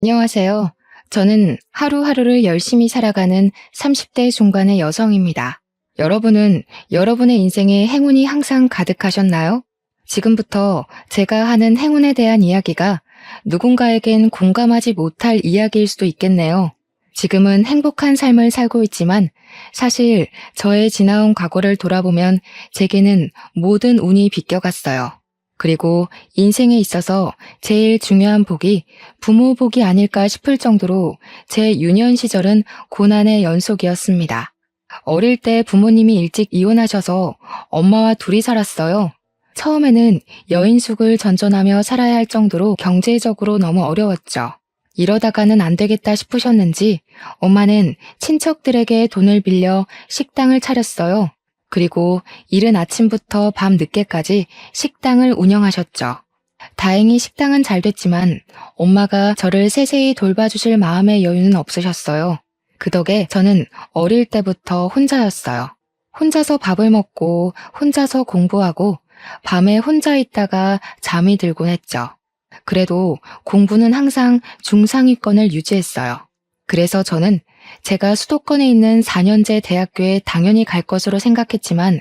안녕하세요. 저는 하루하루를 열심히 살아가는 30대 중반의 여성입니다. 여러분은 여러분의 인생에 행운이 항상 가득하셨나요? 지금부터 제가 하는 행운에 대한 이야기가 누군가에겐 공감하지 못할 이야기일 수도 있겠네요. 지금은 행복한 삶을 살고 있지만 사실 저의 지나온 과거를 돌아보면 제게는 모든 운이 비껴갔어요. 그리고 인생에 있어서 제일 중요한 복이 부모 복이 아닐까 싶을 정도로 제 유년 시절은 고난의 연속이었습니다. 어릴 때 부모님이 일찍 이혼하셔서 엄마와 둘이 살았어요. 처음에는 여인숙을 전전하며 살아야 할 정도로 경제적으로 너무 어려웠죠. 이러다가는 안 되겠다 싶으셨는지 엄마는 친척들에게 돈을 빌려 식당을 차렸어요. 그리고 이른 아침부터 밤 늦게까지 식당을 운영하셨죠. 다행히 식당은 잘 됐지만 엄마가 저를 세세히 돌봐주실 마음의 여유는 없으셨어요. 그 덕에 저는 어릴 때부터 혼자였어요. 혼자서 밥을 먹고 혼자서 공부하고 밤에 혼자 있다가 잠이 들곤 했죠. 그래도 공부는 항상 중상위권을 유지했어요. 그래서 저는 제가 수도권에 있는 4년제 대학교에 당연히 갈 것으로 생각했지만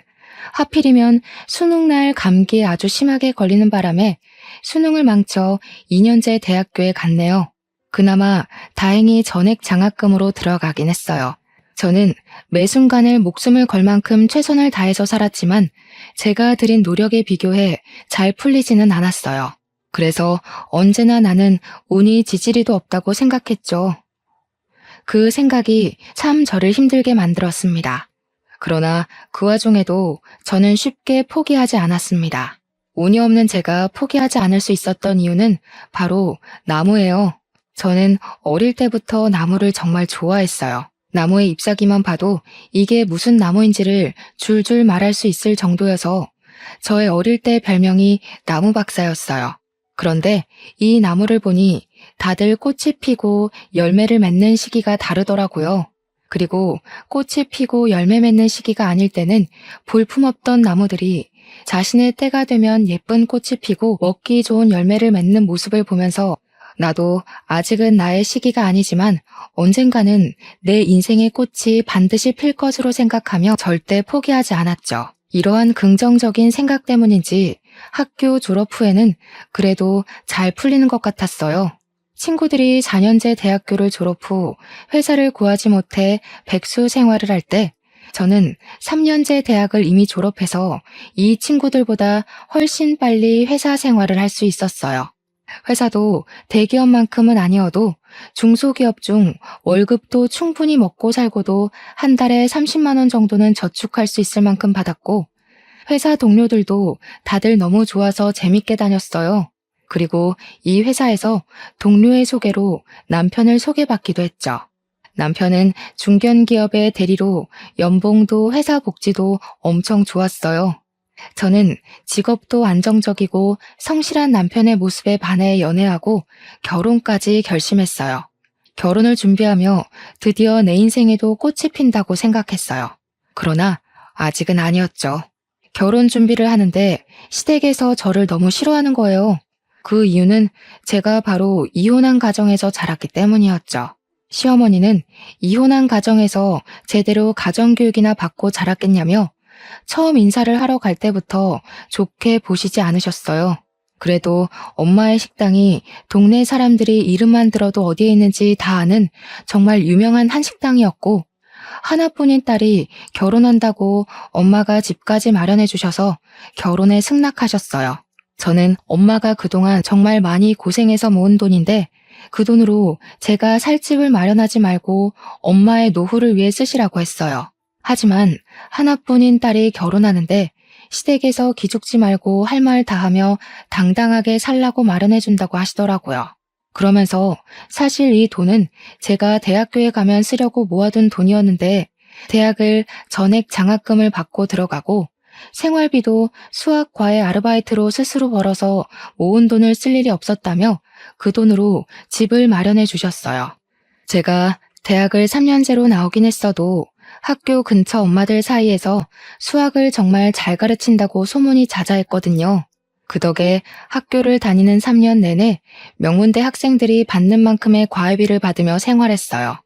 하필이면 수능날 감기에 아주 심하게 걸리는 바람에 수능을 망쳐 2년제 대학교에 갔네요. 그나마 다행히 전액 장학금으로 들어가긴 했어요. 저는 매 순간을 목숨을 걸 만큼 최선을 다해서 살았지만 제가 들인 노력에 비교해 잘 풀리지는 않았어요. 그래서 언제나 나는 운이 지지리도 없다고 생각했죠. 그 생각이 참 저를 힘들게 만들었습니다. 그러나 그 와중에도 저는 쉽게 포기하지 않았습니다. 운이 없는 제가 포기하지 않을 수 있었던 이유는 바로 나무예요. 저는 어릴 때부터 나무를 정말 좋아했어요. 나무의 잎사귀만 봐도 이게 무슨 나무인지를 줄줄 말할 수 있을 정도여서 저의 어릴 때 별명이 나무 박사였어요. 그런데 이 나무를 보니 다들 꽃이 피고 열매를 맺는 시기가 다르더라고요. 그리고 꽃이 피고 열매 맺는 시기가 아닐 때는 볼품없던 나무들이 자신의 때가 되면 예쁜 꽃이 피고 먹기 좋은 열매를 맺는 모습을 보면서 나도 아직은 나의 시기가 아니지만 언젠가는 내 인생의 꽃이 반드시 필 것으로 생각하며 절대 포기하지 않았죠. 이러한 긍정적인 생각 때문인지 학교 졸업 후에는 그래도 잘 풀리는 것 같았어요. 친구들이 4년제 대학교를 졸업 후 회사를 구하지 못해 백수 생활을 할 때 저는 3년제 대학을 이미 졸업해서 이 친구들보다 훨씬 빨리 회사 생활을 할 수 있었어요. 회사도 대기업만큼은 아니어도 중소기업 중 월급도 충분히 먹고 살고도 한 달에 30만 원 정도는 저축할 수 있을 만큼 받았고 회사 동료들도 다들 너무 좋아서 재밌게 다녔어요. 그리고 이 회사에서 동료의 소개로 남편을 소개받기도 했죠. 남편은 중견기업의 대리로 연봉도 회사 복지도 엄청 좋았어요. 저는 직업도 안정적이고 성실한 남편의 모습에 반해 연애하고 결혼까지 결심했어요. 결혼을 준비하며 드디어 내 인생에도 꽃이 핀다고 생각했어요. 그러나 아직은 아니었죠. 결혼 준비를 하는데 시댁에서 저를 너무 싫어하는 거예요. 그 이유는 제가 바로 이혼한 가정에서 자랐기 때문이었죠. 시어머니는 이혼한 가정에서 제대로 가정교육이나 받고 자랐겠냐며 처음 인사를 하러 갈 때부터 좋게 보시지 않으셨어요. 그래도 엄마의 식당이 동네 사람들이 이름만 들어도 어디에 있는지 다 아는 정말 유명한 한식당이었고 하나뿐인 딸이 결혼한다고 엄마가 집까지 마련해 주셔서 결혼에 승낙하셨어요. 저는 엄마가 그동안 정말 많이 고생해서 모은 돈인데 그 돈으로 제가 살 집을 마련하지 말고 엄마의 노후를 위해 쓰시라고 했어요. 하지만 하나뿐인 딸이 결혼하는데 시댁에서 기죽지 말고 할 말 다 하며 당당하게 살라고 마련해준다고 하시더라고요. 그러면서 사실 이 돈은 제가 대학교에 가면 쓰려고 모아둔 돈이었는데 대학을 전액 장학금을 받고 들어가고 생활비도 수학, 과외 아르바이트로 스스로 벌어서 모은 돈을 쓸 일이 없었다며 그 돈으로 집을 마련해 주셨어요. 제가 대학을 3년제로 나오긴 했어도 학교 근처 엄마들 사이에서 수학을 정말 잘 가르친다고 소문이 자자했거든요. 그 덕에 학교를 다니는 3년 내내 명문대 학생들이 받는 만큼의 과외비를 받으며 생활했어요.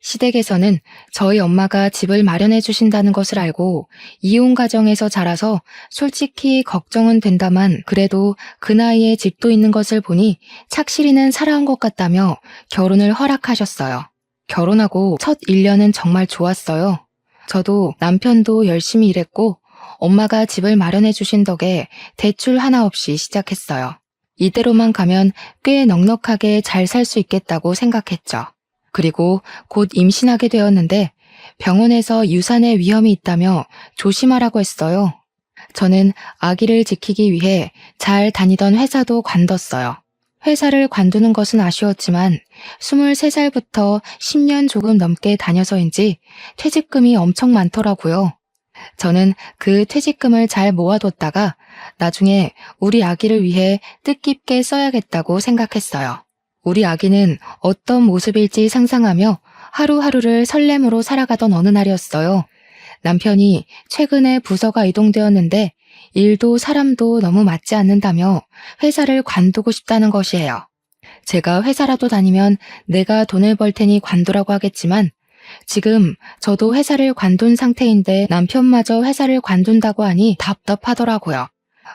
시댁에서는 저희 엄마가 집을 마련해 주신다는 것을 알고 이혼 가정에서 자라서 솔직히 걱정은 된다만 그래도 그 나이에 집도 있는 것을 보니 착실히는 살아온 것 같다며 결혼을 허락하셨어요. 결혼하고 첫 1년은 정말 좋았어요. 저도 남편도 열심히 일했고 엄마가 집을 마련해 주신 덕에 대출 하나 없이 시작했어요. 이대로만 가면 꽤 넉넉하게 잘 살 수 있겠다고 생각했죠. 그리고 곧 임신하게 되었는데 병원에서 유산의 위험이 있다며 조심하라고 했어요. 저는 아기를 지키기 위해 잘 다니던 회사도 관뒀어요. 회사를 관두는 것은 아쉬웠지만 23살부터 10년 조금 넘게 다녀서인지 퇴직금이 엄청 많더라고요. 저는 그 퇴직금을 잘 모아뒀다가 나중에 우리 아기를 위해 뜻깊게 써야겠다고 생각했어요. 우리 아기는 어떤 모습일지 상상하며 하루하루를 설렘으로 살아가던 어느 날이었어요. 남편이 최근에 부서가 이동되었는데 일도 사람도 너무 맞지 않는다며 회사를 관두고 싶다는 것이에요. 제가 회사라도 다니면 내가 돈을 벌 테니 관두라고 하겠지만 지금 저도 회사를 관둔 상태인데 남편마저 회사를 관둔다고 하니 답답하더라고요.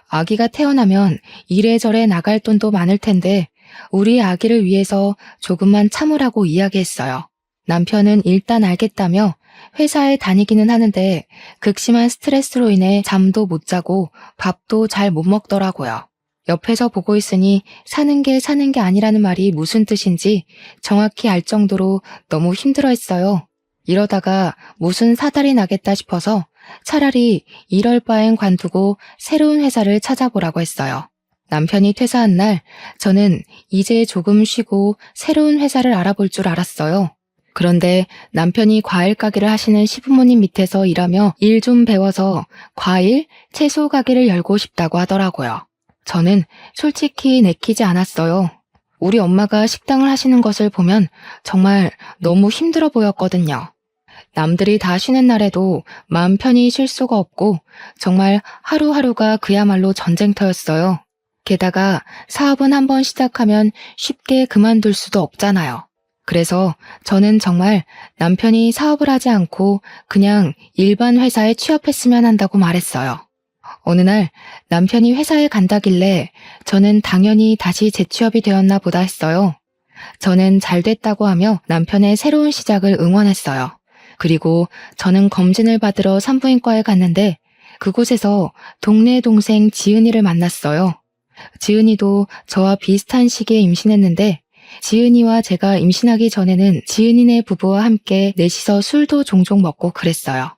아기가 태어나면 이래저래 나갈 돈도 많을 텐데 우리 아기를 위해서 조금만 참으라고 이야기했어요. 남편은 일단 알겠다며 회사에 다니기는 하는데 극심한 스트레스로 인해 잠도 못 자고 밥도 잘 못 먹더라고요. 옆에서 보고 있으니 사는 게 아니라는 말이 무슨 뜻인지 정확히 알 정도로 너무 힘들어했어요. 이러다가 무슨 사달이 나겠다 싶어서 차라리 이럴 바엔 관두고 새로운 회사를 찾아보라고 했어요. 남편이 퇴사한 날 저는 이제 조금 쉬고 새로운 회사를 알아볼 줄 알았어요. 그런데 남편이 과일 가게를 하시는 시부모님 밑에서 일하며 일 좀 배워서 과일, 채소 가게를 열고 싶다고 하더라고요. 저는 솔직히 내키지 않았어요. 우리 엄마가 식당을 하시는 것을 보면 정말 너무 힘들어 보였거든요. 남들이 다 쉬는 날에도 마음 편히 쉴 수가 없고 정말 하루하루가 그야말로 전쟁터였어요. 게다가 사업은 한번 시작하면 쉽게 그만둘 수도 없잖아요. 그래서 저는 정말 남편이 사업을 하지 않고 그냥 일반 회사에 취업했으면 한다고 말했어요. 어느 날 남편이 회사에 간다길래 저는 당연히 다시 재취업이 되었나 보다 했어요. 저는 잘 됐다고 하며 남편의 새로운 시작을 응원했어요. 그리고 저는 검진을 받으러 산부인과에 갔는데 그곳에서 동네 동생 지은이를 만났어요. 지은이도 저와 비슷한 시기에 임신했는데 지은이와 제가 임신하기 전에는 지은이네 부부와 함께 넷이서 술도 종종 먹고 그랬어요.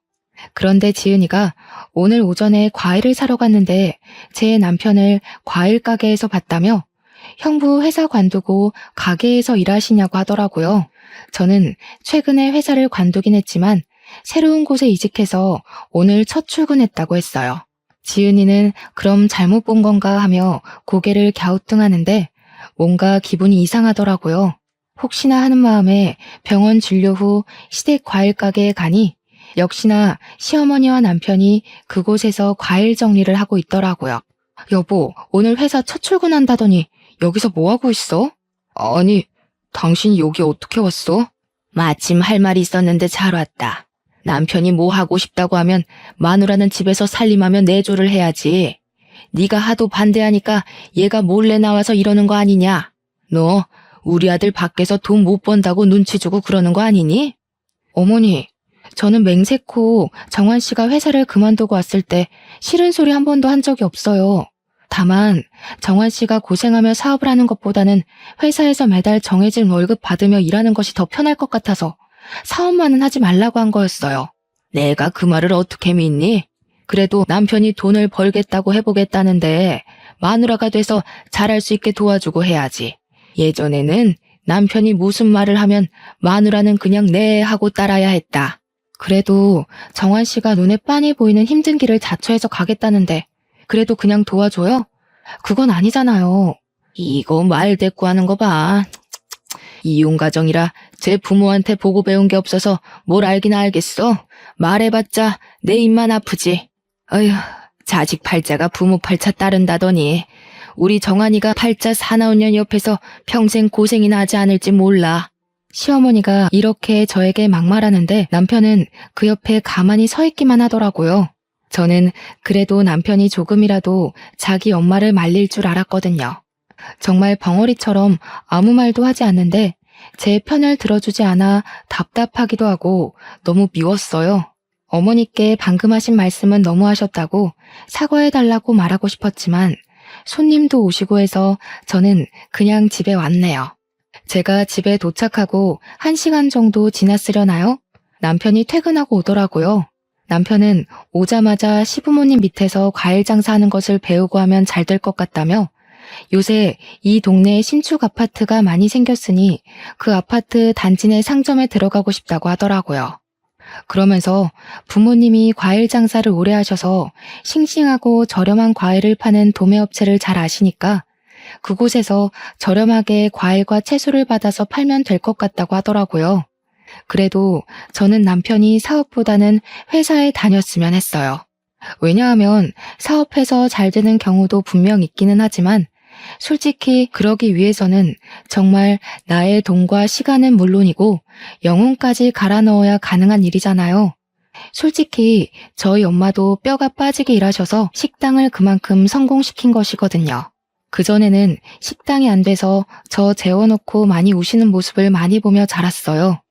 그런데 지은이가 오늘 오전에 과일을 사러 갔는데 제 남편을 과일 가게에서 봤다며 형부 회사 관두고 가게에서 일하시냐고 하더라고요. 저는 최근에 회사를 관두긴 했지만 새로운 곳에 이직해서 오늘 첫 출근했다고 했어요. 지은이는 그럼 잘못 본 건가 하며 고개를 갸우뚱하는데 뭔가 기분이 이상하더라고요. 혹시나 하는 마음에 병원 진료 후 시댁 과일 가게에 가니 역시나 시어머니와 남편이 그곳에서 과일 정리를 하고 있더라고요. 여보, 오늘 회사 첫 출근한다더니 여기서 뭐 하고 있어? 아니, 당신이 여기 어떻게 왔어? 마침 할 말이 있었는데 잘 왔다. 남편이 뭐 하고 싶다고 하면 마누라는 집에서 살림하며 내조를 해야지. 네가 하도 반대하니까 얘가 몰래 나와서 이러는 거 아니냐? 너 우리 아들 밖에서 돈 못 번다고 눈치 주고 그러는 거 아니니? 어머니, 저는 맹세코 정환 씨가 회사를 그만두고 왔을 때 싫은 소리 한 번도 한 적이 없어요. 다만 정환 씨가 고생하며 사업을 하는 것보다는 회사에서 매달 정해진 월급 받으며 일하는 것이 더 편할 것 같아서 사업만은 하지 말라고 한 거였어요. 내가 그 말을 어떻게 믿니? 그래도 남편이 돈을 벌겠다고 해보겠다는데 마누라가 돼서 잘할 수 있게 도와주고 해야지. 예전에는 남편이 무슨 말을 하면 마누라는 그냥 네 하고 따라야 했다. 그래도 정환 씨가 눈에 빤히 보이는 힘든 길을 자처해서 가겠다는데 그래도 그냥 도와줘요? 그건 아니잖아요. 이거 말 대꾸하는 거 봐. 이혼 가정이라 제 부모한테 보고 배운 게 없어서 뭘 알긴 알겠어. 말해봤자 내 입만 아프지. 어휴, 자식 팔자가 부모 팔자 따른다더니 우리 정한이가 팔자 사나운 년 옆에서 평생 고생이나 하지 않을지 몰라. 시어머니가 이렇게 저에게 막말하는데 남편은 그 옆에 가만히 서 있기만 하더라고요. 저는 그래도 남편이 조금이라도 자기 엄마를 말릴 줄 알았거든요. 정말 벙어리처럼 아무 말도 하지 않는데 제 편을 들어주지 않아 답답하기도 하고 너무 미웠어요. 어머니께 방금 하신 말씀은 너무 하셨다고 사과해달라고 말하고 싶었지만 손님도 오시고 해서 저는 그냥 집에 왔네요. 제가 집에 도착하고 1시간 정도 지났으려나요? 남편이 퇴근하고 오더라고요. 남편은 오자마자 시부모님 밑에서 과일 장사하는 것을 배우고 하면 잘 될 것 같다며 요새 이 동네에 신축 아파트가 많이 생겼으니 그 아파트 단지 내 상점에 들어가고 싶다고 하더라고요. 그러면서 부모님이 과일 장사를 오래 하셔서 싱싱하고 저렴한 과일을 파는 도매업체를 잘 아시니까 그곳에서 저렴하게 과일과 채소를 받아서 팔면 될 것 같다고 하더라고요. 그래도 저는 남편이 사업보다는 회사에 다녔으면 했어요. 왜냐하면 사업해서 잘 되는 경우도 분명 있기는 하지만 솔직히 그러기 위해서는 정말 나의 돈과 시간은 물론이고 영혼까지 갈아 넣어야 가능한 일이잖아요. 솔직히 저희 엄마도 뼈가 빠지게 일하셔서 식당을 그만큼 성공시킨 것이거든요. 그전에는 식당이 안 돼서 저 재워놓고 많이 우시는 모습을 많이 보며 자랐어요.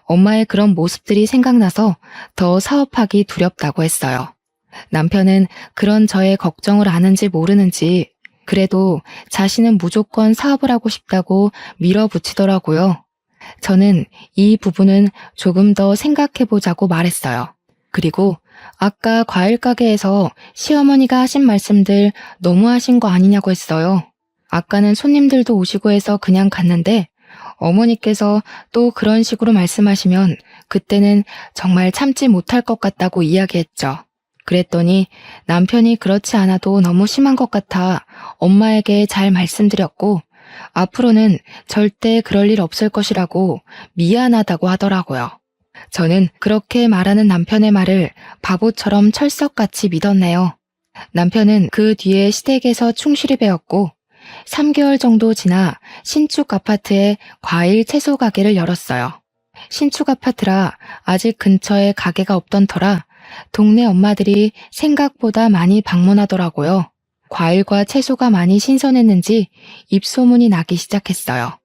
엄마의 그런 모습들이 생각나서 더 사업하기 두렵다고 했어요. 남편은 그런 저의 걱정을 아는지 모르는지 그래도 자신은 무조건 사업을 하고 싶다고 밀어붙이더라고요. 저는 이 부분은 조금 더 생각해보자고 말했어요. 그리고 아까 과일 가게에서 시어머니가 하신 말씀들 너무 하신 거 아니냐고 했어요. 아까는 손님들도 오시고 해서 그냥 갔는데 어머니께서 또 그런 식으로 말씀하시면 그때는 정말 참지 못할 것 같다고 이야기했죠. 그랬더니 남편이 그렇지 않아도 너무 심한 것 같아 엄마에게 잘 말씀드렸고 앞으로는 절대 그럴 일 없을 것이라고 미안하다고 하더라고요. 저는 그렇게 말하는 남편의 말을 바보처럼 철석같이 믿었네요. 남편은 그 뒤에 시댁에서 충실히 배웠고 3개월 정도 지나 신축 아파트에 과일 채소 가게를 열었어요. 신축 아파트라 아직 근처에 가게가 없던 터라 동네 엄마들이 생각보다 많이 방문하더라고요. 과일과 채소가 많이 신선했는지 입소문이 나기 시작했어요.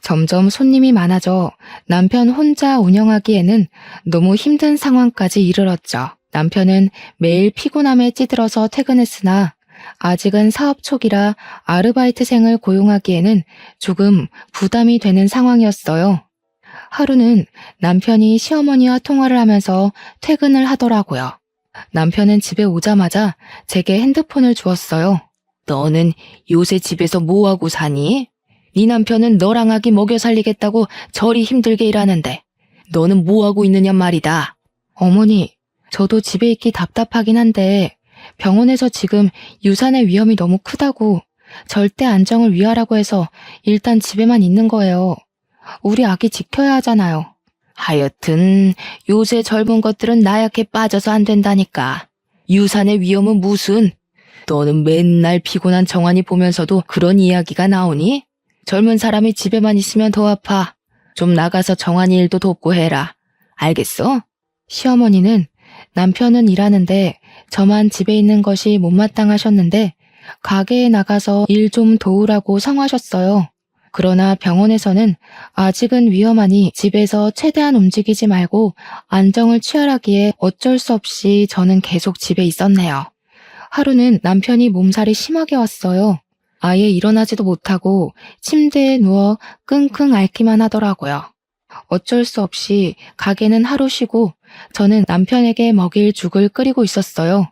점점 손님이 많아져 남편 혼자 운영하기에는 너무 힘든 상황까지 이르렀죠. 남편은 매일 피곤함에 찌들어서 퇴근했으나 아직은 사업 초기라 아르바이트생을 고용하기에는 조금 부담이 되는 상황이었어요. 하루는 남편이 시어머니와 통화를 하면서 퇴근을 하더라고요. 남편은 집에 오자마자 제게 핸드폰을 주었어요. 너는 요새 집에서 뭐하고 사니? 네 남편은 너랑 아기 먹여 살리겠다고 저리 힘들게 일하는데 너는 뭐하고 있느냐 말이다. 어머니, 저도 집에 있기 답답하긴 한데 병원에서 지금 유산의 위험이 너무 크다고 절대 안정을 위하라고 해서 일단 집에만 있는 거예요. 우리 아기 지켜야 하잖아요. 하여튼 요새 젊은 것들은 나약해 빠져서 안 된다니까. 유산의 위험은 무슨? 너는 맨날 피곤한 정한이 보면서도 그런 이야기가 나오니? 젊은 사람이 집에만 있으면 더 아파. 좀 나가서 정한이 일도 돕고 해라. 알겠어? 시어머니는 남편은 일하는데 저만 집에 있는 것이 못마땅하셨는데 가게에 나가서 일 좀 도우라고 성하셨어요. 그러나 병원에서는 아직은 위험하니 집에서 최대한 움직이지 말고 안정을 취하라기에 어쩔 수 없이 저는 계속 집에 있었네요. 하루는 남편이 몸살이 심하게 왔어요. 아예 일어나지도 못하고 침대에 누워 끙끙 앓기만 하더라고요. 어쩔 수 없이 가게는 하루 쉬고 저는 남편에게 먹일 죽을 끓이고 있었어요.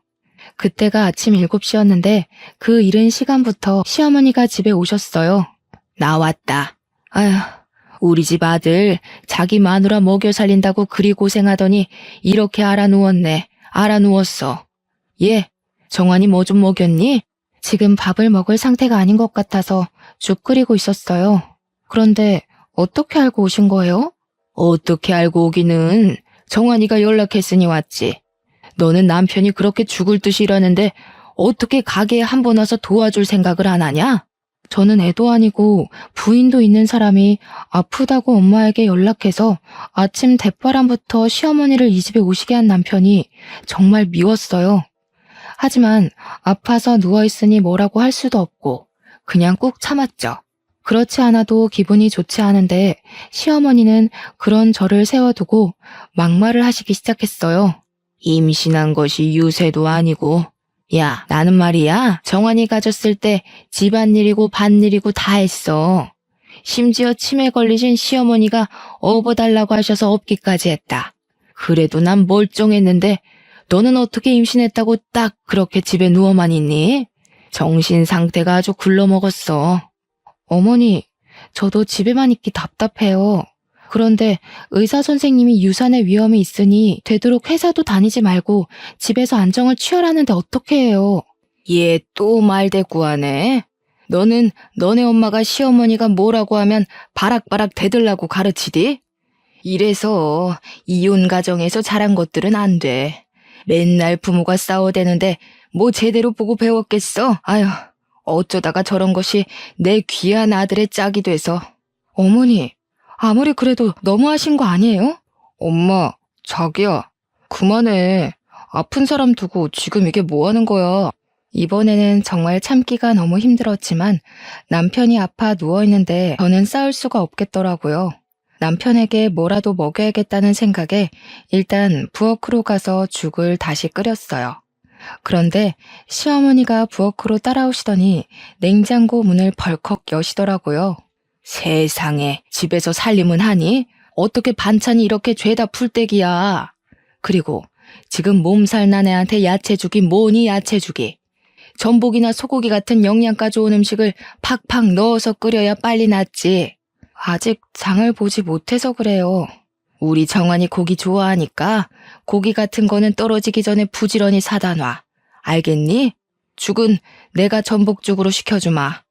그때가 아침 7시였는데 그 이른 시간부터 시어머니가 집에 오셨어요. 나왔다. 아휴, 우리 집 아들 자기 마누라 먹여 살린다고 그리 고생하더니 이렇게 알아누웠네. 알아누웠어. 예, 정환이 뭐 좀 먹였니? 지금 밥을 먹을 상태가 아닌 것 같아서 죽 끓이고 있었어요. 그런데 어떻게 알고 오신 거예요? 어떻게 알고 오기는 정환이가 연락했으니 왔지. 너는 남편이 그렇게 죽을 듯이 일하는데 어떻게 가게에 한 번 와서 도와줄 생각을 안 하냐? 저는 애도 아니고 부인도 있는 사람이 아프다고 엄마에게 연락해서 아침 대바람부터 시어머니를 이 집에 오시게 한 남편이 정말 미웠어요. 하지만 아파서 누워있으니 뭐라고 할 수도 없고 그냥 꾹 참았죠. 그렇지 않아도 기분이 좋지 않은데 시어머니는 그런 저를 세워두고 막말을 하시기 시작했어요. 임신한 것이 유세도 아니고 야, 나는 말이야, 정환이 가졌을 때 집안일이고 밭일이고 다 했어. 심지어 치매 걸리신 시어머니가 업어달라고 하셔서 업기까지 했다. 그래도 난 멀쩡했는데 너는 어떻게 임신했다고 딱 그렇게 집에 누워만 있니? 정신 상태가 아주 굴러먹었어. 어머니, 저도 집에만 있기 답답해요. 그런데 의사 선생님이 유산의 위험이 있으니 되도록 회사도 다니지 말고 집에서 안정을 취하라는데 어떻게 해요? 얘 또 말대꾸하네. 너는 너네 엄마가 시어머니가 뭐라고 하면 바락바락 대들라고 가르치디? 이래서 이혼 가정에서 자란 것들은 안 돼. 맨날 부모가 싸워대는데 뭐 제대로 보고 배웠겠어? 아휴, 어쩌다가 저런 것이 내 귀한 아들의 짝이 돼서. 어머니, 아무리 그래도 너무하신 거 아니에요? 엄마, 자기야, 그만해. 아픈 사람 두고 지금 이게 뭐 하는 거야? 이번에는 정말 참기가 너무 힘들었지만 남편이 아파 누워있는데 저는 싸울 수가 없겠더라고요. 남편에게 뭐라도 먹여야겠다는 생각에 일단 부엌으로 가서 죽을 다시 끓였어요. 그런데 시어머니가 부엌으로 따라오시더니 냉장고 문을 벌컥 여시더라고요. 세상에, 집에서 살림은 하니? 어떻게 반찬이 이렇게 죄다 풀떼기야. 그리고 지금 몸살 난 애한테 야채죽이 뭐니 야채죽이. 전복이나 소고기 같은 영양가 좋은 음식을 팍팍 넣어서 끓여야 빨리 낫지. 아직 장을 보지 못해서 그래요. 우리 정환이 고기 좋아하니까 고기 같은 거는 떨어지기 전에 부지런히 사다 놔. 알겠니? 죽은 내가 전복죽으로 시켜주마.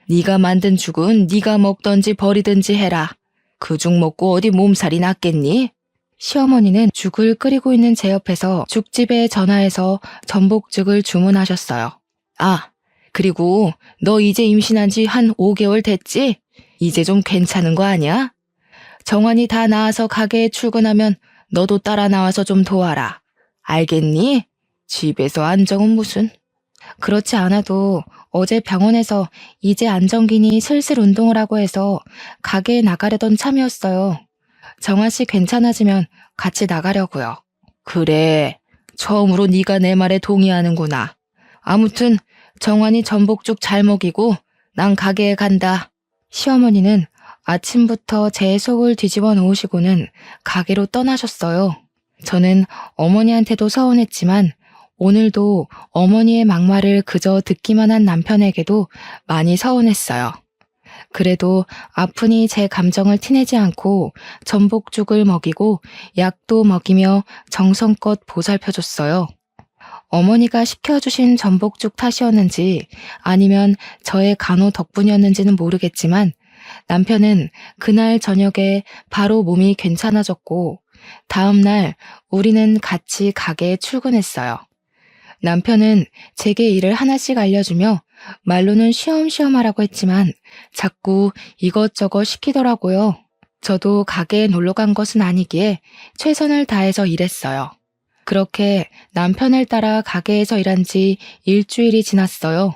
네가 만든 죽은 네가 먹던지 버리든지 해라. 그 죽 먹고 어디 몸살이 났겠니? 시어머니는 죽을 끓이고 있는 제 옆에서 죽집에 전화해서 전복죽을 주문하셨어요. 아, 그리고 너 이제 임신한 지 한 5개월 됐지? 이제 좀 괜찮은 거 아니야? 정환이 다 나아서 가게에 출근하면 너도 따라 나와서 좀 도와라. 알겠니? 집에서 안정은 무슨. 그렇지 않아도 어제 병원에서 이제 안정기니 슬슬 운동을 하고 해서 가게에 나가려던 참이었어요. 정아 씨 괜찮아지면 같이 나가려고요. 그래, 처음으로 네가 내 말에 동의하는구나. 아무튼 정환이 전복죽 잘 먹이고 난 가게에 간다. 시어머니는 아침부터 제 속을 뒤집어 놓으시고는 가게로 떠나셨어요. 저는 어머니한테도 서운했지만 오늘도 어머니의 막말을 그저 듣기만 한 남편에게도 많이 서운했어요. 그래도 아프니 제 감정을 티내지 않고 전복죽을 먹이고 약도 먹이며 정성껏 보살펴줬어요. 어머니가 시켜주신 전복죽 탓이었는지 아니면 저의 간호 덕분이었는지는 모르겠지만 남편은 그날 저녁에 바로 몸이 괜찮아졌고 다음날 우리는 같이 가게에 출근했어요. 남편은 제게 일을 하나씩 알려주며 말로는 쉬엄쉬엄 하라고 했지만 자꾸 이것저것 시키더라고요. 저도 가게에 놀러 간 것은 아니기에 최선을 다해서 일했어요. 그렇게 남편을 따라 가게에서 일한 지 일주일이 지났어요.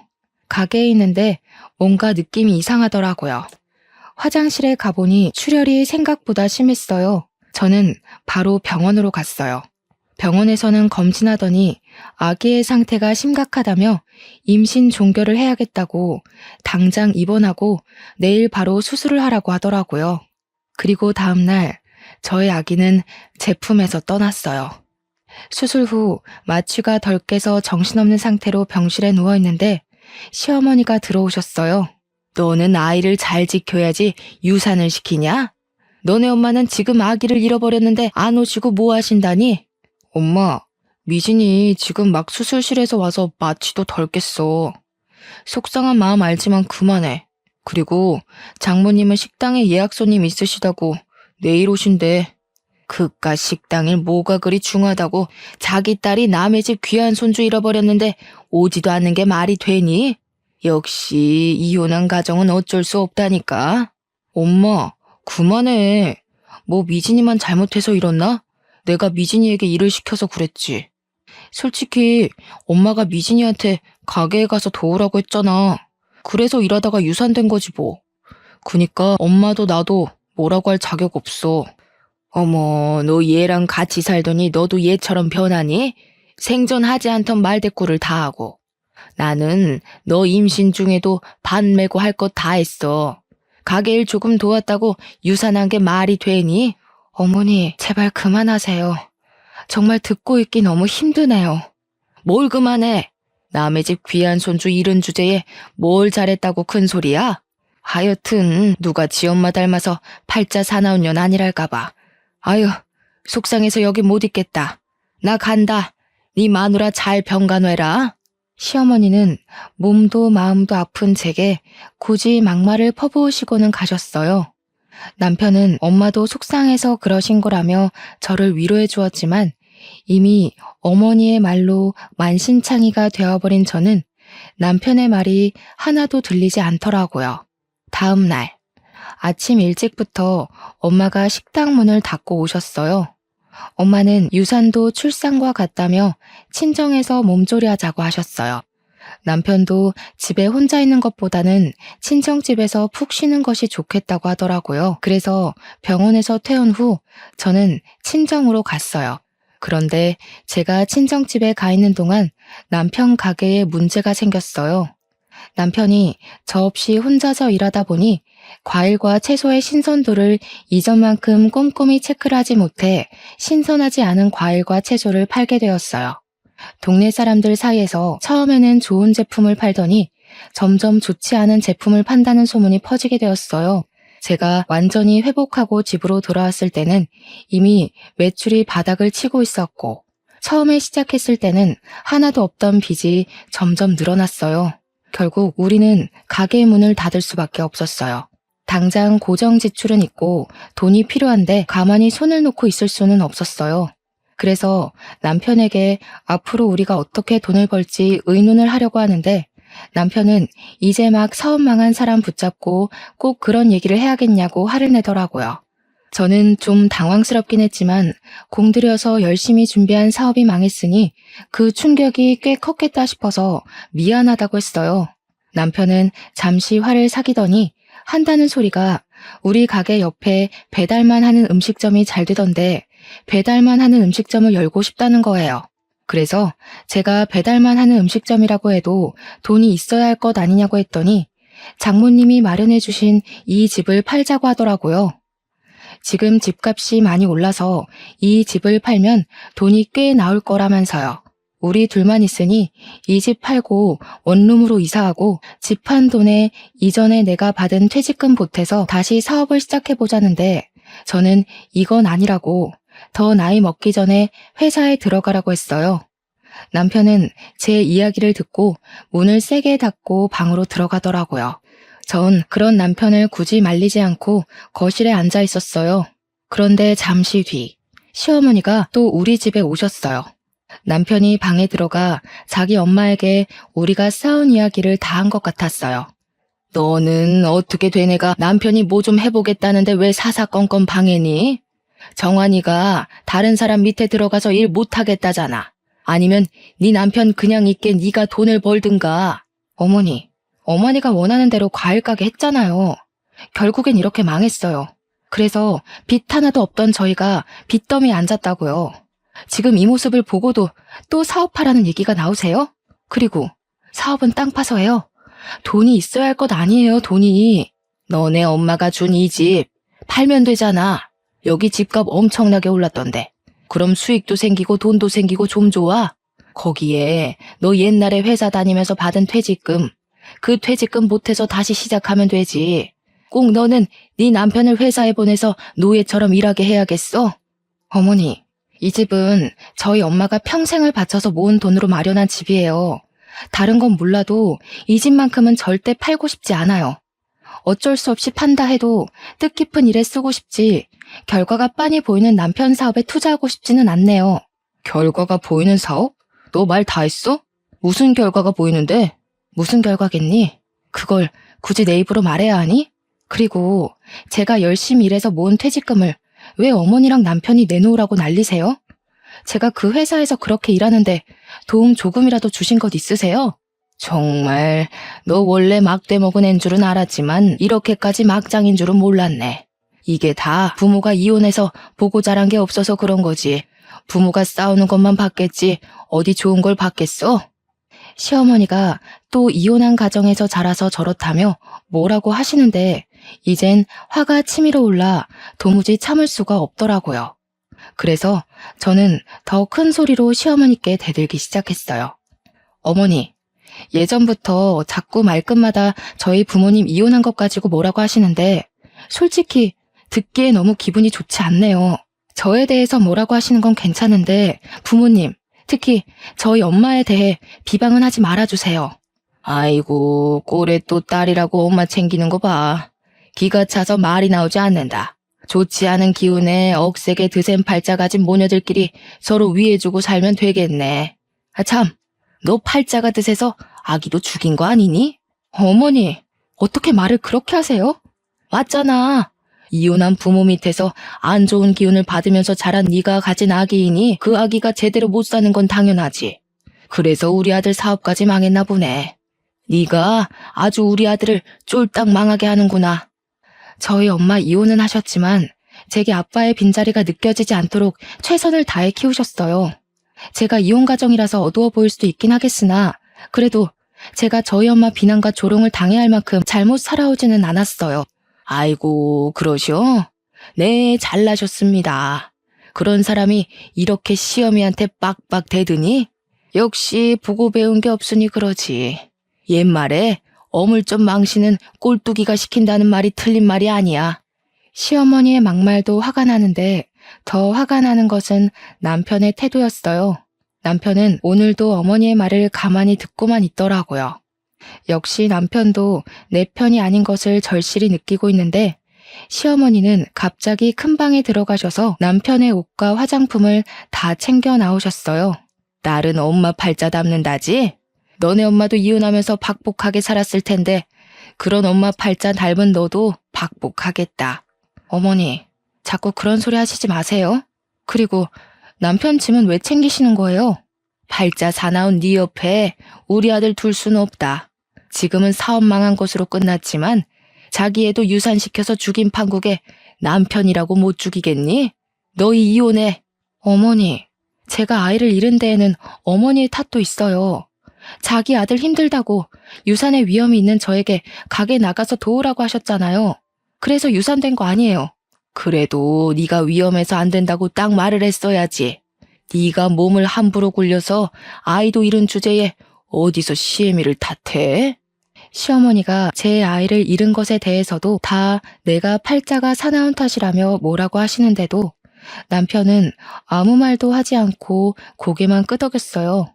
가게에 있는데 뭔가 느낌이 이상하더라고요. 화장실에 가보니 출혈이 생각보다 심했어요. 저는 바로 병원으로 갔어요. 병원에서는 검진하더니 아기의 상태가 심각하다며 임신 종결을 해야겠다고 당장 입원하고 내일 바로 수술을 하라고 하더라고요. 그리고 다음날 저의 아기는 제 품에서 떠났어요. 수술 후 마취가 덜 깨서 정신없는 상태로 병실에 누워있는데 시어머니가 들어오셨어요. 너는 아이를 잘 지켜야지 유산을 시키냐? 너네 엄마는 지금 아기를 잃어버렸는데 안 오시고 뭐 하신다니? 엄마, 미진이 지금 막 수술실에서 와서 마취도 덜 깼어. 속상한 마음 알지만 그만해. 그리고 장모님은 식당에 예약 손님 있으시다고 내일 오신대. 그깟 식당일 뭐가 그리 중하다고 자기 딸이 남의 집 귀한 손주 잃어버렸는데 오지도 않는 게 말이 되니? 역시 이혼한 가정은 어쩔 수 없다니까. 엄마, 그만해. 뭐 미진이만 잘못해서 이렇나? 내가 미진이에게 일을 시켜서 그랬지. 솔직히 엄마가 미진이한테 가게에 가서 도우라고 했잖아. 그래서 일하다가 유산된 거지 뭐. 그니까 엄마도 나도 뭐라고 할 자격 없어. 어머, 너 얘랑 같이 살더니 너도 얘처럼 변하니? 생전하지 않던 말대꾸를 다 하고. 나는 너 임신 중에도 반 메고 할 것 다 했어. 가게 일 조금 도왔다고 유산한 게 말이 되니? 어머니, 제발 그만하세요. 정말 듣고 있기 너무 힘드네요. 뭘 그만해? 남의 집 귀한 손주 잃은 주제에 뭘 잘했다고 큰 소리야? 하여튼 누가 지 엄마 닮아서 팔자 사나운 년 아니랄까봐. 아유, 속상해서 여기 못 있겠다. 나 간다. 네 마누라 잘 병간호해라. 시어머니는 몸도 마음도 아픈 제게 굳이 막말을 퍼부으시고는 가셨어요. 남편은 엄마도 속상해서 그러신 거라며 저를 위로해 주었지만 이미 어머니의 말로 만신창이가 되어버린 저는 남편의 말이 하나도 들리지 않더라고요. 다음 날 아침 일찍부터 엄마가 식당 문을 닫고 오셨어요. 엄마는 유산도 출산과 같다며 친정에서 몸조리하자고 하셨어요. 남편도 집에 혼자 있는 것보다는 친정집에서 푹 쉬는 것이 좋겠다고 하더라고요. 그래서 병원에서 퇴원 후 저는 친정으로 갔어요. 그런데 제가 친정집에 가 있는 동안 남편 가게에 문제가 생겼어요. 남편이 저 없이 혼자서 일하다 보니 과일과 채소의 신선도를 이전만큼 꼼꼼히 체크를 하지 못해 신선하지 않은 과일과 채소를 팔게 되었어요. 동네 사람들 사이에서 처음에는 좋은 제품을 팔더니 점점 좋지 않은 제품을 판다는 소문이 퍼지게 되었어요. 제가 완전히 회복하고 집으로 돌아왔을 때는 이미 매출이 바닥을 치고 있었고 처음에 시작했을 때는 하나도 없던 빚이 점점 늘어났어요. 결국 우리는 가게 문을 닫을 수밖에 없었어요. 당장 고정 지출은 있고 돈이 필요한데 가만히 손을 놓고 있을 수는 없었어요. 그래서 남편에게 앞으로 우리가 어떻게 돈을 벌지 의논을 하려고 하는데 남편은 이제 막 사업 망한 사람 붙잡고 꼭 그런 얘기를 해야겠냐고 화를 내더라고요. 저는 좀 당황스럽긴 했지만 공들여서 열심히 준비한 사업이 망했으니 그 충격이 꽤 컸겠다 싶어서 미안하다고 했어요. 남편은 잠시 화를 사귀더니 한다는 소리가 우리 가게 옆에 배달만 하는 음식점이 잘 되던데 배달만 하는 음식점을 열고 싶다는 거예요. 그래서 제가 배달만 하는 음식점이라고 해도 돈이 있어야 할 것 아니냐고 했더니 장모님이 마련해 주신 이 집을 팔자고 하더라고요. 지금 집값이 많이 올라서 이 집을 팔면 돈이 꽤 나올 거라면서요. 우리 둘만 있으니 이 집 팔고 원룸으로 이사하고 집 판 돈에 이전에 내가 받은 퇴직금 보태서 다시 사업을 시작해보자는데 저는 이건 아니라고 더 나이 먹기 전에 회사에 들어가라고 했어요. 남편은 제 이야기를 듣고 문을 세게 닫고 방으로 들어가더라고요. 전 그런 남편을 굳이 말리지 않고 거실에 앉아 있었어요. 그런데 잠시 뒤 시어머니가 또 우리 집에 오셨어요. 남편이 방에 들어가 자기 엄마에게 우리가 싸운 이야기를 다 한 것 같았어요. 너는 어떻게 된 애가 남편이 뭐 좀 해보겠다는데 왜 사사건건 방해니? 정환이가 다른 사람 밑에 들어가서 일 못하겠다잖아. 아니면 네 남편 그냥 있게 네가 돈을 벌든가. 어머니가 원하는 대로 과일 가게 했잖아요. 결국엔 이렇게 망했어요. 그래서 빚 하나도 없던 저희가 빚더미에 앉았다고요. 지금 이 모습을 보고도 또 사업하라는 얘기가 나오세요? 그리고 사업은 땅 파서 해요. 돈이 있어야 할 것 아니에요, 돈이. 너네 엄마가 준 이 집 팔면 되잖아. 여기 집값 엄청나게 올랐던데. 그럼 수익도 생기고 돈도 생기고 좀 좋아. 거기에 너 옛날에 회사 다니면서 받은 퇴직금, 그 퇴직금 못해서 다시 시작하면 되지. 꼭 너는 네 남편을 회사에 보내서 노예처럼 일하게 해야겠어? 어머니, 이 집은 저희 엄마가 평생을 바쳐서 모은 돈으로 마련한 집이에요. 다른 건 몰라도 이 집만큼은 절대 팔고 싶지 않아요. 어쩔 수 없이 판다 해도 뜻깊은 일에 쓰고 싶지 결과가 빤히 보이는 남편 사업에 투자하고 싶지는 않네요. 결과가 보이는 사업? 너 말 다 했어? 무슨 결과가 보이는데? 무슨 결과겠니? 그걸 굳이 내 입으로 말해야 하니? 그리고 제가 열심히 일해서 모은 퇴직금을 왜 어머니랑 남편이 내놓으라고 난리세요? 제가 그 회사에서 그렇게 일하는데 도움 조금이라도 주신 것 있으세요? 정말 너 원래 막대 먹은 앤 줄은 알았지만 이렇게까지 막장인 줄은 몰랐네. 이게 다 부모가 이혼해서 보고 자란 게 없어서 그런 거지. 부모가 싸우는 것만 봤겠지 어디 좋은 걸 봤겠어? 시어머니가 또 이혼한 가정에서 자라서 저렇다며 뭐라고 하시는데 이젠 화가 치밀어 올라 도무지 참을 수가 없더라고요. 그래서 저는 더 큰 소리로 시어머니께 대들기 시작했어요. 어머니, 예전부터 자꾸 말끝마다 저희 부모님 이혼한 것 가지고 뭐라고 하시는데 솔직히 듣기에 너무 기분이 좋지 않네요. 저에 대해서 뭐라고 하시는 건 괜찮은데 부모님, 특히 저희 엄마에 대해 비방은 하지 말아주세요. 아이고, 꼴에 또 딸이라고 엄마 챙기는 거 봐. 기가 차서 말이 나오지 않는다. 좋지 않은 기운에 억세게 드센 팔자 가진 모녀들끼리 서로 위해주고 살면 되겠네. 아 참, 너 팔자가 드세서 아기도 죽인 거 아니니? 어머니, 어떻게 말을 그렇게 하세요? 맞잖아. 이혼한 부모 밑에서 안 좋은 기운을 받으면서 자란 네가 가진 아기이니 그 아기가 제대로 못 사는 건 당연하지. 그래서 우리 아들 사업까지 망했나 보네. 네가 아주 우리 아들을 쫄딱 망하게 하는구나. 저희 엄마 이혼은 하셨지만 제게 아빠의 빈자리가 느껴지지 않도록 최선을 다해 키우셨어요. 제가 이혼 가정이라서 어두워 보일 수도 있긴 하겠으나 그래도 제가 저희 엄마 비난과 조롱을 당해야 할 만큼 잘못 살아오지는 않았어요. 아이고, 그러시오? 네, 잘나셨습니다. 그런 사람이 이렇게 시어미한테 빡빡 대드니? 역시 보고 배운 게 없으니 그러지. 옛말에 어물점 망신은 꼴뚜기가 시킨다는 말이 틀린 말이 아니야. 시어머니의 막말도 화가 나는데 더 화가 나는 것은 남편의 태도였어요. 남편은 오늘도 어머니의 말을 가만히 듣고만 있더라고요. 역시 남편도 내 편이 아닌 것을 절실히 느끼고 있는데 시어머니는 갑자기 큰 방에 들어가셔서 남편의 옷과 화장품을 다 챙겨 나오셨어요. 딸은 엄마 팔자 닮는다지? 너네 엄마도 이혼하면서 박복하게 살았을 텐데 그런 엄마 팔자 닮은 너도 박복하겠다. 어머니, 자꾸 그런 소리 하시지 마세요. 그리고 남편 짐은 왜 챙기시는 거예요? 팔자 사나운 네 옆에 우리 아들 둘 수는 없다. 지금은 사업 망한 것으로 끝났지만 자기 애도 유산시켜서 죽인 판국에 남편이라고 못 죽이겠니? 너희 이혼해. 어머니, 제가 아이를 잃은 데에는 어머니의 탓도 있어요. 자기 아들 힘들다고 유산의 위험이 있는 저에게 가게 나가서 도우라고 하셨잖아요. 그래서 유산된 거 아니에요. 그래도 네가 위험해서 안 된다고 딱 말을 했어야지. 네가 몸을 함부로 굴려서 아이도 잃은 주제에 어디서 시애미를 탓해? 시어머니가 제 아이를 잃은 것에 대해서도 다 내가 팔자가 사나운 탓이라며 뭐라고 하시는데도 남편은 아무 말도 하지 않고 고개만 끄덕였어요.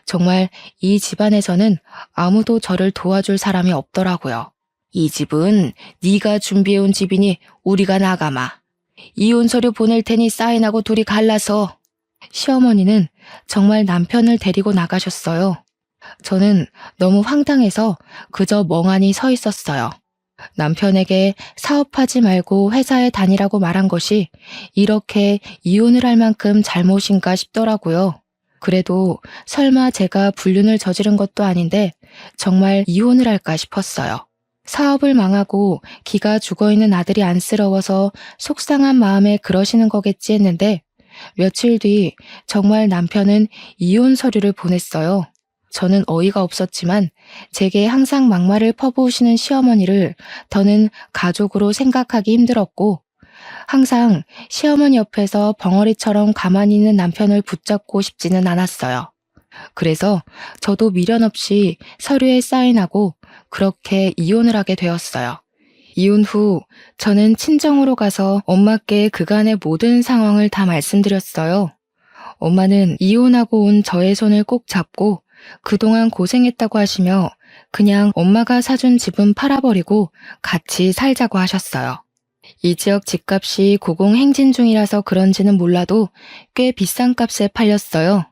정말 이 집안에서는 아무도 저를 도와줄 사람이 없더라고요. 이 집은 네가 준비해온 집이니 우리가 나가마. 이혼 서류 보낼 테니 사인하고 둘이 갈라서. 시어머니는 정말 남편을 데리고 나가셨어요. 저는 너무 황당해서 그저 멍하니 서 있었어요. 남편에게 사업하지 말고 회사에 다니라고 말한 것이 이렇게 이혼을 할 만큼 잘못인가 싶더라고요. 그래도 설마 제가 불륜을 저지른 것도 아닌데 정말 이혼을 할까 싶었어요. 사업을 망하고 기가 죽어있는 아들이 안쓰러워서 속상한 마음에 그러시는 거겠지 했는데 며칠 뒤 정말 남편은 이혼 서류를 보냈어요. 저는 어이가 없었지만 제게 항상 막말을 퍼부으시는 시어머니를 더는 가족으로 생각하기 힘들었고 항상 시어머니 옆에서 벙어리처럼 가만히 있는 남편을 붙잡고 싶지는 않았어요. 그래서 저도 미련 없이 서류에 사인하고 그렇게 이혼을 하게 되었어요. 이혼 후 저는 친정으로 가서 엄마께 그간의 모든 상황을 다 말씀드렸어요. 엄마는 이혼하고 온 저의 손을 꼭 잡고 그동안 고생했다고 하시며 그냥 엄마가 사준 집은 팔아버리고 같이 살자고 하셨어요. 이 지역 집값이 고공행진 중이라서 그런지는 몰라도 꽤 비싼 값에 팔렸어요.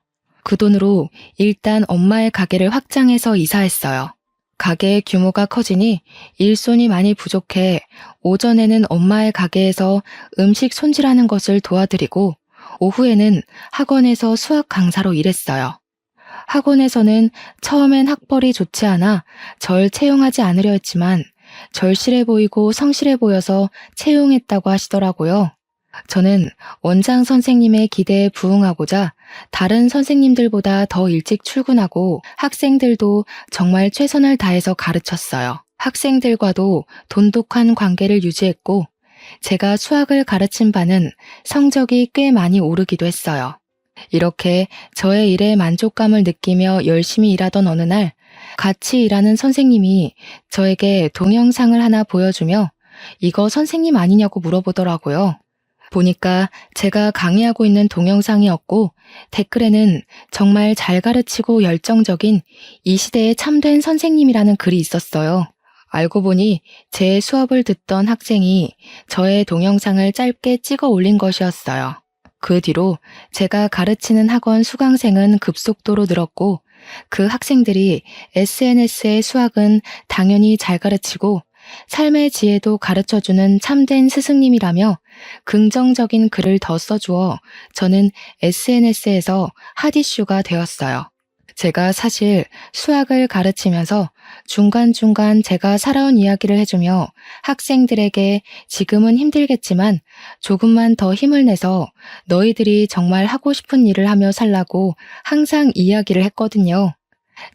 그 돈으로 일단 엄마의 가게를 확장해서 이사했어요. 가게의 규모가 커지니 일손이 많이 부족해 오전에는 엄마의 가게에서 음식 손질하는 것을 도와드리고 오후에는 학원에서 수학 강사로 일했어요. 학원에서는 처음엔 학벌이 좋지 않아 절 채용하지 않으려 했지만 절실해 보이고 성실해 보여서 채용했다고 하시더라고요. 저는 원장 선생님의 기대에 부응하고자 다른 선생님들보다 더 일찍 출근하고 학생들도 정말 최선을 다해서 가르쳤어요. 학생들과도 돈독한 관계를 유지했고 제가 수학을 가르친 바는 성적이 꽤 많이 오르기도 했어요. 이렇게 저의 일에 만족감을 느끼며 열심히 일하던 어느 날 같이 일하는 선생님이 저에게 동영상을 하나 보여주며 이거 선생님 아니냐고 물어보더라고요. 보니까 제가 강의하고 있는 동영상이었고 댓글에는 정말 잘 가르치고 열정적인 이 시대의 참된 선생님이라는 글이 있었어요. 알고 보니 제 수업을 듣던 학생이 저의 동영상을 짧게 찍어 올린 것이었어요. 그 뒤로 제가 가르치는 학원 수강생은 급속도로 늘었고 그 학생들이 SNS의 수학은 당연히 잘 가르치고 삶의 지혜도 가르쳐주는 참된 스승님이라며 긍정적인 글을 더 써주어 저는 SNS에서 핫이슈가 되었어요. 제가 사실 수학을 가르치면서 중간중간 제가 살아온 이야기를 해주며 학생들에게 지금은 힘들겠지만 조금만 더 힘을 내서 너희들이 정말 하고 싶은 일을 하며 살라고 항상 이야기를 했거든요.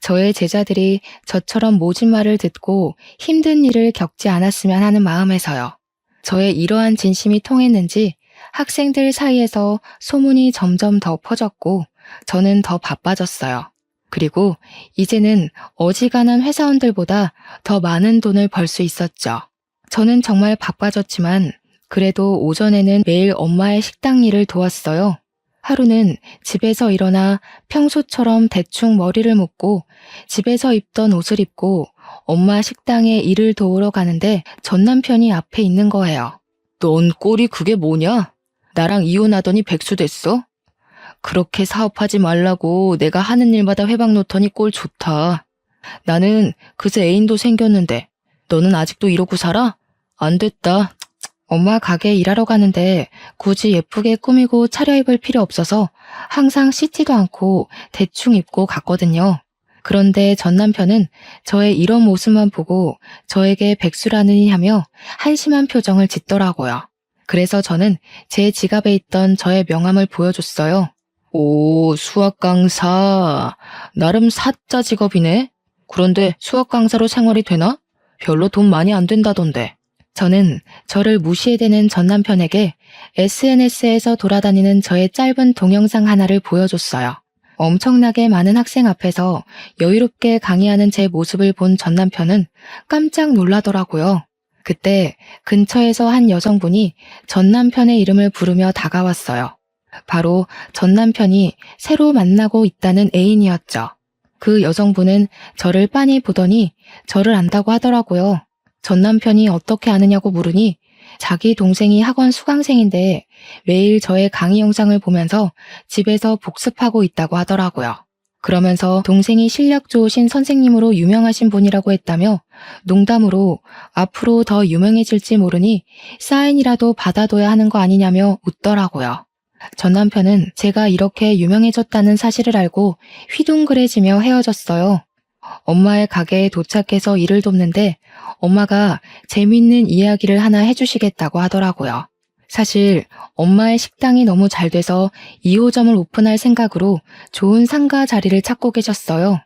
저의 제자들이 저처럼 모진 말을 듣고 힘든 일을 겪지 않았으면 하는 마음에서요. 저의 이러한 진심이 통했는지 학생들 사이에서 소문이 점점 더 퍼졌고 저는 더 바빠졌어요. 그리고 이제는 어지간한 회사원들보다 더 많은 돈을 벌 수 있었죠. 저는 정말 바빠졌지만 그래도 오전에는 매일 엄마의 식당 일을 도왔어요. 하루는 집에서 일어나 평소처럼 대충 머리를 묶고 집에서 입던 옷을 입고 엄마 식당에 일을 도우러 가는데 전 남편이 앞에 있는 거예요. 넌 꼴이 그게 뭐냐? 나랑 이혼하더니 백수 됐어? 그렇게 사업하지 말라고 내가 하는 일마다 회방 놓더니 꼴 좋다. 나는 그새 애인도 생겼는데 너는 아직도 이러고 살아? 안 됐다. 엄마 가게에 일하러 가는데 굳이 예쁘게 꾸미고 차려입을 필요 없어서 항상 씻지도 않고 대충 입고 갔거든요. 그런데 전 남편은 저의 이런 모습만 보고 저에게 백수라느니 하며 한심한 표정을 짓더라고요. 그래서 저는 제 지갑에 있던 저의 명함을 보여줬어요. 오, 수학 강사. 나름 사자 직업이네. 그런데 수학 강사로 생활이 되나? 별로 돈 많이 안 된다던데. 저는 저를 무시해대는 전 남편에게 SNS에서 돌아다니는 저의 짧은 동영상 하나를 보여줬어요. 엄청나게 많은 학생 앞에서 여유롭게 강의하는 제 모습을 본 전 남편은 깜짝 놀라더라고요. 그때 근처에서 한 여성분이 전 남편의 이름을 부르며 다가왔어요. 바로 전 남편이 새로 만나고 있다는 애인이었죠. 그 여성분은 저를 빤히 보더니 저를 안다고 하더라고요. 전 남편이 어떻게 아느냐고 물으니 자기 동생이 학원 수강생인데 매일 저의 강의 영상을 보면서 집에서 복습하고 있다고 하더라고요. 그러면서 동생이 실력 좋으신 선생님으로 유명하신 분이라고 했다며 농담으로 앞으로 더 유명해질지 모르니 사인이라도 받아둬야 하는 거 아니냐며 웃더라고요. 전 남편은 제가 이렇게 유명해졌다는 사실을 알고 휘둥그레지며 헤어졌어요. 엄마의 가게에 도착해서 일을 돕는데 엄마가 재밌는 이야기를 하나 해주시겠다고 하더라고요. 사실 엄마의 식당이 너무 잘 돼서 2호점을 오픈할 생각으로 좋은 상가 자리를 찾고 계셨어요.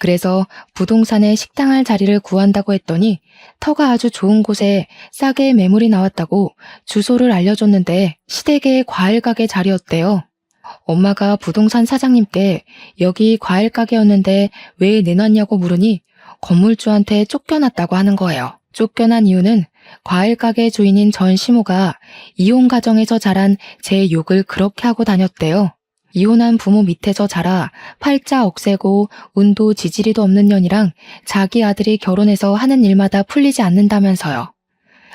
그래서 부동산에 식당할 자리를 구한다고 했더니 터가 아주 좋은 곳에 싸게 매물이 나왔다고 주소를 알려줬는데 시댁의 과일 가게 자리였대요. 엄마가 부동산 사장님께 여기 과일 가게였는데 왜 내놨냐고 물으니 건물주한테 쫓겨났다고 하는 거예요. 쫓겨난 이유는 과일 가게 주인인 전 시모가 이혼 가정에서 자란 제 욕을 그렇게 하고 다녔대요. 이혼한 부모 밑에서 자라 팔자 억세고 운도 지지리도 없는 년이랑 자기 아들이 결혼해서 하는 일마다 풀리지 않는다면서요.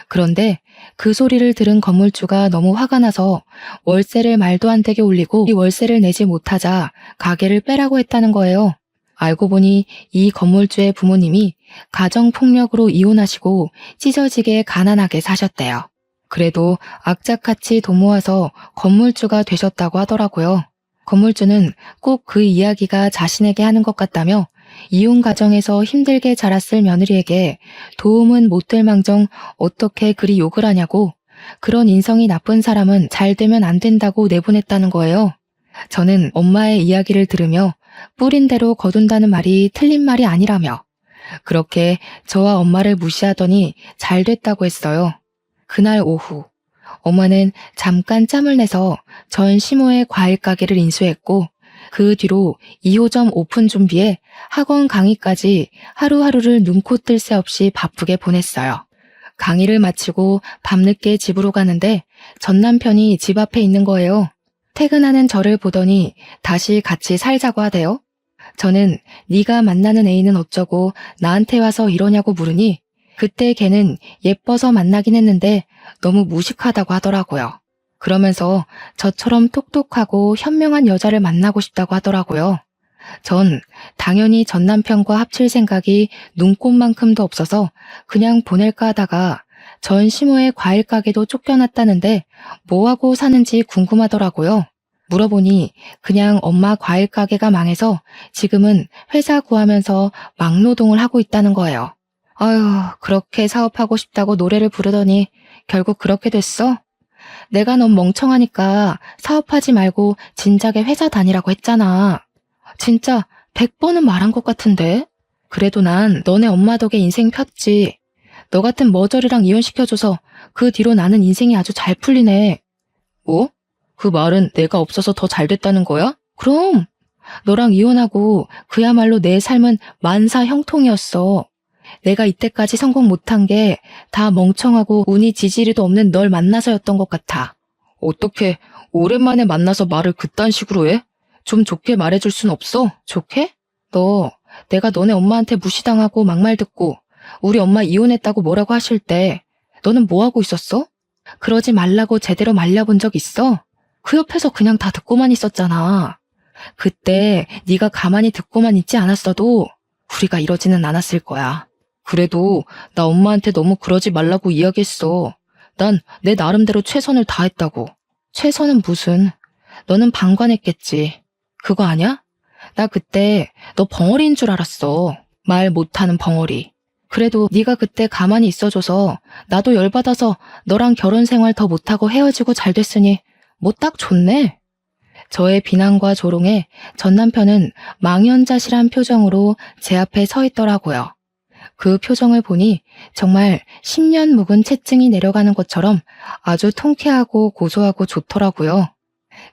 그런데 그 소리를 들은 건물주가 너무 화가 나서 월세를 말도 안 되게 올리고 이 월세를 내지 못하자 가게를 빼라고 했다는 거예요. 알고 보니 이 건물주의 부모님이 가정폭력으로 이혼하시고 찢어지게 가난하게 사셨대요. 그래도 악착같이 돈 모아서 건물주가 되셨다고 하더라고요. 건물주는 꼭 그 이야기가 자신에게 하는 것 같다며 이혼 가정에서 힘들게 자랐을 며느리에게 도움은 못 될 망정 어떻게 그리 욕을 하냐고, 그런 인성이 나쁜 사람은 잘 되면 안 된다고 내보냈다는 거예요. 저는 엄마의 이야기를 들으며 뿌린 대로 거둔다는 말이 틀린 말이 아니라며 그렇게 저와 엄마를 무시하더니 잘 됐다고 했어요. 그날 오후 엄마는 잠깐 짬을 내서 전 시모의 과일 가게를 인수했고 그 뒤로 2호점 오픈 준비에 학원 강의까지 하루하루를 눈코 뜰 새 없이 바쁘게 보냈어요. 강의를 마치고 밤늦게 집으로 가는데 전 남편이 집 앞에 있는 거예요. 퇴근하는 저를 보더니 다시 같이 살자고 하대요. 저는 네가 만나는 애인은 어쩌고 나한테 와서 이러냐고 물으니 그때 걔는 예뻐서 만나긴 했는데 너무 무식하다고 하더라고요. 그러면서 저처럼 똑똑하고 현명한 여자를 만나고 싶다고 하더라고요. 전 당연히 전 남편과 합칠 생각이 눈꼽만큼도 없어서 그냥 보낼까 하다가 전 시모의 과일 가게도 쫓겨났다는데 뭐하고 사는지 궁금하더라고요. 물어보니 그냥 엄마 과일 가게가 망해서 지금은 회사 구하면서 막노동을 하고 있다는 거예요. 아휴, 그렇게 사업하고 싶다고 노래를 부르더니 결국 그렇게 됐어? 내가 넌 멍청하니까 사업하지 말고 진작에 회사 다니라고 했잖아. 진짜 100번은 말한 것 같은데? 그래도 난 너네 엄마 덕에 인생 폈지. 너 같은 머저리랑 이혼시켜줘서 그 뒤로 나는 인생이 아주 잘 풀리네. 뭐? 그 말은 내가 없어서 더 잘 됐다는 거야? 그럼! 너랑 이혼하고 그야말로 내 삶은 만사 형통이었어. 내가 이때까지 성공 못한 게 다 멍청하고 운이 지지리도 없는 널 만나서였던 것 같아. 어떻게 오랜만에 만나서 말을 그딴 식으로 해? 좀 좋게 말해줄 순 없어? 좋게? 너 내가 너네 엄마한테 무시당하고 막말 듣고 우리 엄마 이혼했다고 뭐라고 하실 때 너는 뭐 하고 있었어? 그러지 말라고 제대로 말려본 적 있어? 그 옆에서 그냥 다 듣고만 있었잖아. 그때 네가 가만히 듣고만 있지 않았어도 우리가 이러지는 않았을 거야. 그래도 나 엄마한테 너무 그러지 말라고 이야기했어. 난 내 나름대로 최선을 다했다고. 최선은 무슨? 너는 방관했겠지. 그거 아냐? 나 그때 너 벙어리인 줄 알았어. 말 못하는 벙어리. 그래도 네가 그때 가만히 있어줘서 나도 열받아서 너랑 결혼 생활 더 못하고 헤어지고 잘 됐으니 뭐 딱 좋네. 저의 비난과 조롱에 전 남편은 망연자실한 표정으로 제 앞에 서 있더라고요. 그 표정을 보니 정말 10년 묵은 채증이 내려가는 것처럼 아주 통쾌하고 고소하고 좋더라고요.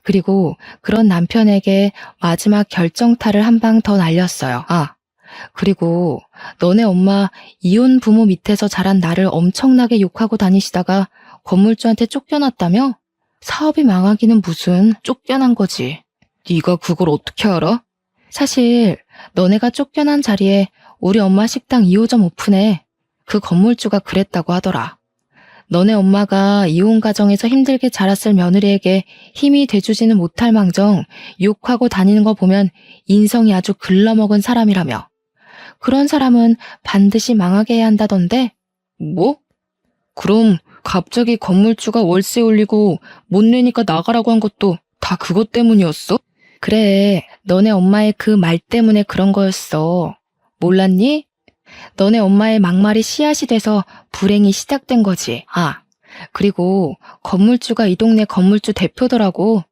그리고 그런 남편에게 마지막 결정타를 한 방 더 날렸어요. 아, 그리고 너네 엄마 이혼 부모 밑에서 자란 나를 엄청나게 욕하고 다니시다가 건물주한테 쫓겨났다며? 사업이 망하기는 무슨 쫓겨난 거지. 네가 그걸 어떻게 알아? 사실 너네가 쫓겨난 자리에 우리 엄마 식당 2호점 오픈해. 그 건물주가 그랬다고 하더라. 너네 엄마가 이혼 가정에서 힘들게 자랐을 며느리에게 힘이 돼주지는 못할 망정 욕하고 다니는 거 보면 인성이 아주 글러먹은 사람이라며. 그런 사람은 반드시 망하게 해야 한다던데? 뭐? 그럼 갑자기 건물주가 월세 올리고 못 내니까 나가라고 한 것도 다 그것 때문이었어? 그래, 너네 엄마의 그 말 때문에 그런 거였어. 몰랐니? 너네 엄마의 막말이 씨앗이 돼서 불행이 시작된 거지. 아, 그리고 건물주가 이 동네 건물주 대표더라고.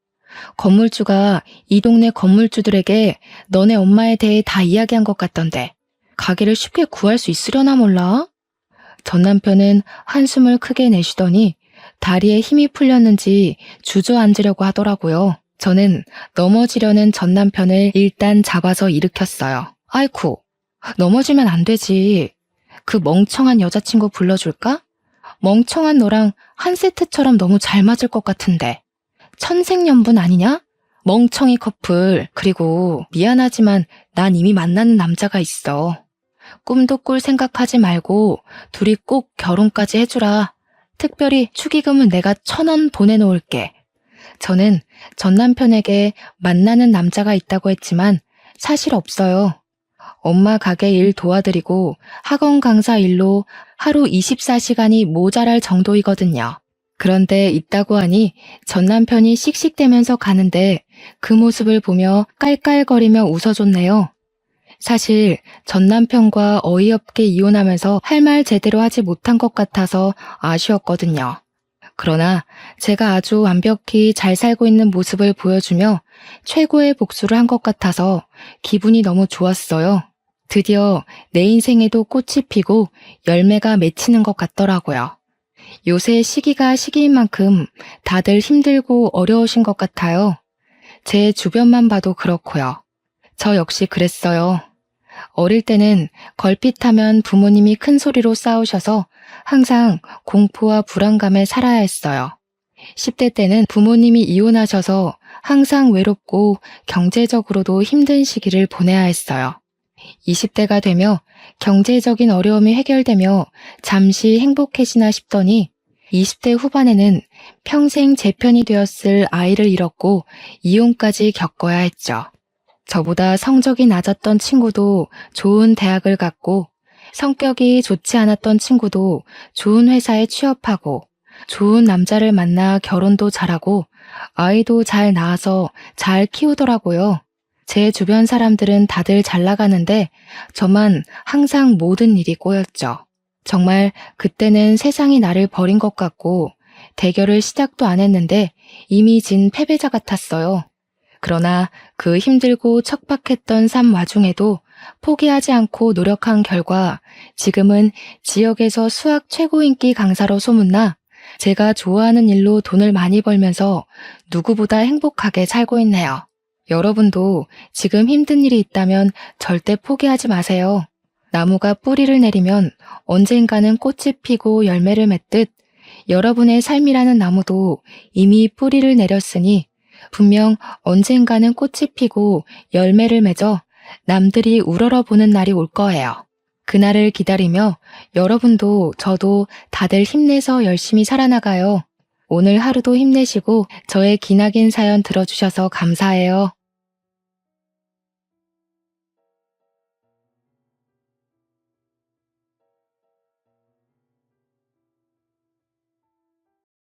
건물주가 이 동네 건물주들에게 너네 엄마에 대해 다 이야기한 것 같던데 가게를 쉽게 구할 수 있으려나 몰라? 전 남편은 한숨을 크게 내쉬더니 다리에 힘이 풀렸는지 주저앉으려고 하더라고요. 저는 넘어지려는 전 남편을 일단 잡아서 일으켰어요. 아이쿠, 넘어지면 안 되지. 그 멍청한 여자친구 불러줄까? 멍청한 너랑 한 세트처럼 너무 잘 맞을 것 같은데. 천생연분 아니냐? 멍청이 커플. 그리고 미안하지만 난 이미 만나는 남자가 있어. 꿈도 꿀 생각하지 말고 둘이 꼭 결혼까지 해주라. 특별히 축의금은 내가 1,000원 보내놓을게. 저는 전 남편에게 만나는 남자가 있다고 했지만 사실 없어요. 엄마 가게 일 도와드리고 학원 강사 일로 하루 24시간이 모자랄 정도이거든요. 그런데 있다고 하니 전 남편이 씩씩대면서 가는데 그 모습을 보며 깔깔거리며 웃어줬네요. 사실 전 남편과 어이없게 이혼하면서 할 말 제대로 하지 못한 것 같아서 아쉬웠거든요. 그러나 제가 아주 완벽히 잘 살고 있는 모습을 보여주며 최고의 복수를 한 것 같아서 기분이 너무 좋았어요. 드디어 내 인생에도 꽃이 피고 열매가 맺히는 것 같더라고요. 요새 시기가 시기인 만큼 다들 힘들고 어려우신 것 같아요. 제 주변만 봐도 그렇고요. 저 역시 그랬어요. 어릴 때는 걸핏하면 부모님이 큰 소리로 싸우셔서 항상 공포와 불안감에 살아야 했어요. 10대 때는 부모님이 이혼하셔서 항상 외롭고 경제적으로도 힘든 시기를 보내야 했어요. 20대가 되며 경제적인 어려움이 해결되며 잠시 행복해지나 싶더니 20대 후반에는 평생 제 편이 되었을 아이를 잃었고 이혼까지 겪어야 했죠. 저보다 성적이 낮았던 친구도 좋은 대학을 갔고 성격이 좋지 않았던 친구도 좋은 회사에 취업하고 좋은 남자를 만나 결혼도 잘하고 아이도 잘 낳아서 잘 키우더라고요. 제 주변 사람들은 다들 잘 나가는데 저만 항상 모든 일이 꼬였죠. 정말 그때는 세상이 나를 버린 것 같고 대결을 시작도 안 했는데 이미 진 패배자 같았어요. 그러나 그 힘들고 척박했던 삶 와중에도 포기하지 않고 노력한 결과 지금은 지역에서 수학 최고 인기 강사로 소문나 제가 좋아하는 일로 돈을 많이 벌면서 누구보다 행복하게 살고 있네요. 여러분도 지금 힘든 일이 있다면 절대 포기하지 마세요. 나무가 뿌리를 내리면 언젠가는 꽃이 피고 열매를 맺듯 여러분의 삶이라는 나무도 이미 뿌리를 내렸으니 분명 언젠가는 꽃이 피고 열매를 맺어 남들이 우러러보는 날이 올 거예요. 그날을 기다리며 여러분도 저도 다들 힘내서 열심히 살아나가요. 오늘 하루도 힘내시고 저의 기나긴 사연 들어주셔서 감사해요.